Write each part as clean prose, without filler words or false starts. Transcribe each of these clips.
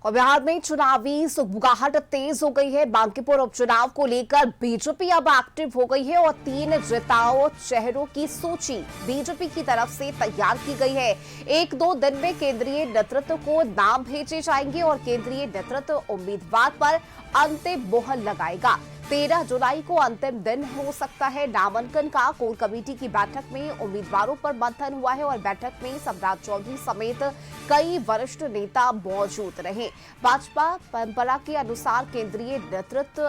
और बिहार में चुनावी सुगबुगाहट तेज हो गई है। बांकीपुर उपचुनाव को लेकर बीजेपी अब एक्टिव हो गई है और 3 जिताओ चेहरों की सूची बीजेपी की तरफ से तैयार की गई है। 1-2 दिन में केंद्रीय नेतृत्व को नाम भेजे जाएंगे और केंद्रीय नेतृत्व उम्मीदवार पर अंतिम मोहर लगाएगा। 13 जुलाई को अंतिम दिन हो सकता है नामांकन का। कोर कमेटी की बैठक में उम्मीदवारों पर मंथन हुआ है और बैठक में सम्राट चौधरी समेत कई वरिष्ठ नेता मौजूद रहे। भाजपा परंपरा के अनुसार केंद्रीय नेतृत्व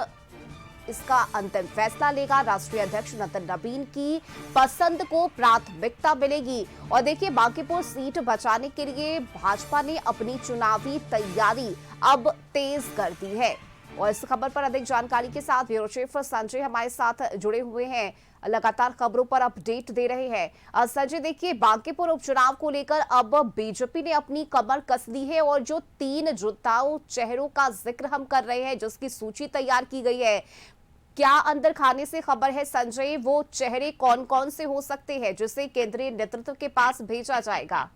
इसका अंतिम फैसला लेगा। राष्ट्रीय अध्यक्ष नितिन नवीन की पसंद को प्राथमिकता मिलेगी। और देखिए, बांकीपुर सीट बचाने के लिए भाजपा ने अपनी चुनावी तैयारी अब तेज कर दी है। और इस खबर पर अधिक जानकारी के साथ ब्यूरो चीफ संजय हमारे साथ जुड़े हुए हैं, लगातार खबरों पर अपडेट दे रहे हैं। संजय, देखिए, बांकीपुर उपचुनाव को लेकर अब बीजेपी ने अपनी कमर कस ली है और जो 3 जिताऊ चेहरों का जिक्र हम कर रहे हैं, जिसकी सूची तैयार की गई है, क्या अंदर खाने से खबर है संजय, वो चेहरे कौन कौन से हो सकते हैं जिसे केंद्रीय नेतृत्व के पास भेजा जाएगा?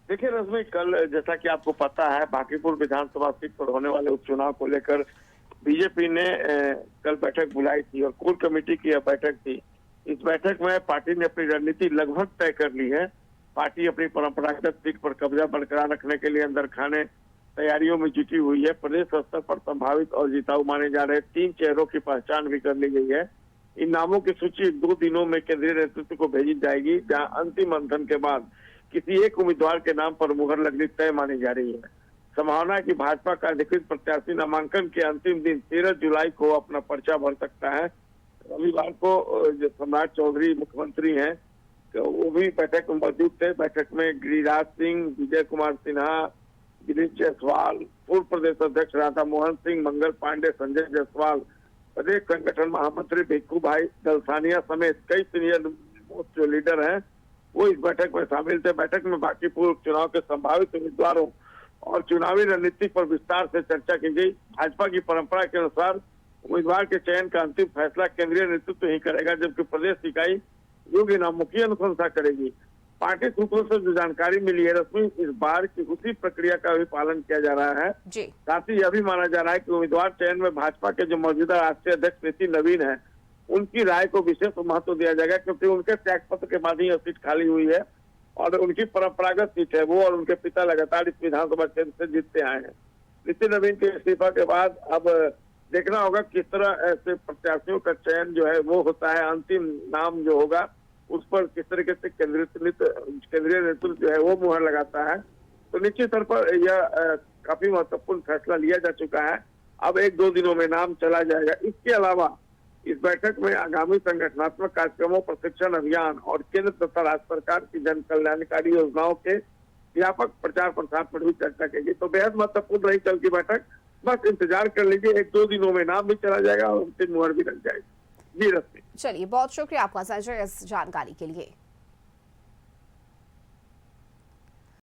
देखिए रश्मि, कल जैसा कि आपको पता है बांकीपुर विधानसभा सीट पर होने वाले उपचुनाव को लेकर बीजेपी ने कल बैठक बुलाई थी और कोर कमेटी की यह बैठक थी। इस बैठक में पार्टी ने अपनी रणनीति लगभग तय कर ली है। पार्टी अपनी परंपरागत सीट पर कब्जा बरकरार रखने के लिए अंदर खाने तैयारियों में जुटी हुई है। प्रदेश स्तर पर संभावित और जिताऊ माने जा रहे 3 चेहरों की पहचान भी कर ली गई है। इन नामों की सूची 2 दिनों में केंद्रीय नेतृत्व को भेजी जाएगी, जहां अंतिम मंथन के बाद किसी एक उम्मीदवार के नाम पर मुहर लगनी तय मानी जा रही है। संभावना है कि भाजपा का अधिकृत प्रत्याशी नामांकन के अंतिम दिन 13 जुलाई को अपना पर्चा भर सकता है। रविवार को जो सम्राट चौधरी मुख्यमंत्री हैं, तो वो भी बैठक में मौजूद थे। बैठक में गिरिराज सिंह, विजय कुमार सिन्हा, दिलीप जायसवाल, पूर्व प्रदेश अध्यक्ष राधा मोहन सिंह, मंगल पांडे, संजय जायसवाल, प्रदेश संगठन महामंत्री भिक्खू भाई दलसानिया समेत कई सीनियर जो लीडर हैं वो इस बैठक में शामिल थे। बैठक में बांकीपुर चुनाव के संभावित उम्मीदवारों और चुनावी रणनीति पर विस्तार से चर्चा की गई। भाजपा की परंपरा के अनुसार उम्मीदवार के चयन का अंतिम फैसला केंद्रीय नेतृत्व ही करेगा, जबकि प्रदेश इकाई योग्य नामों की अनुशंसा करेगी। पार्टी सूत्रों से जो जानकारी मिली है रश्मि, इस बार की उसी प्रक्रिया का भी पालन किया जा रहा है। साथ ही यह भी माना जा रहा है कि उम्मीदवार चयन में भाजपा के जो मौजूदा राष्ट्रीय अध्यक्ष नितिन नवीन है, उनकी राय को विशेष महत्व दिया जाएगा, क्योंकि उनके त्याग पत्र के बाद ही यह सीट खाली हुई है और उनकी परंपरागत सीट है। वो और उनके पिता लगातार इस विधानसभा क्षेत्र से जीतते आए हैं। नितिन नवीन के इस्तीफा के बाद अब देखना होगा किस तरह ऐसे प्रत्याशियों का चयन जो है वो होता है। अंतिम नाम जो होगा उस पर किस तरीके से केंद्रीय नेतृत्व जो है वो मुहर लगाता है। तो निश्चित तौर पर यह काफी महत्वपूर्ण फैसला लिया जा चुका है। अब 1-2 दिनों में नाम चला जाएगा। इसके अलावा इस बैठक में आगामी संगठनात्मक कार्यक्रमों, प्रशिक्षण अभियान और केंद्र तथा राज्य सरकार की जन कल्याणकारी योजनाओं के व्यापक प्रचार प्रसार पर भी चर्चा की। तो बेहद महत्वपूर्ण रही कल की बैठक। बस इंतजार कर लीजिए, 1-2 दिनों में नाम भी चला जाएगा और अंतिम मुहर भी लग जाएगी। जी रश्मि, चलिए, बहुत शुक्रिया आपका संजय इस जानकारी के लिए।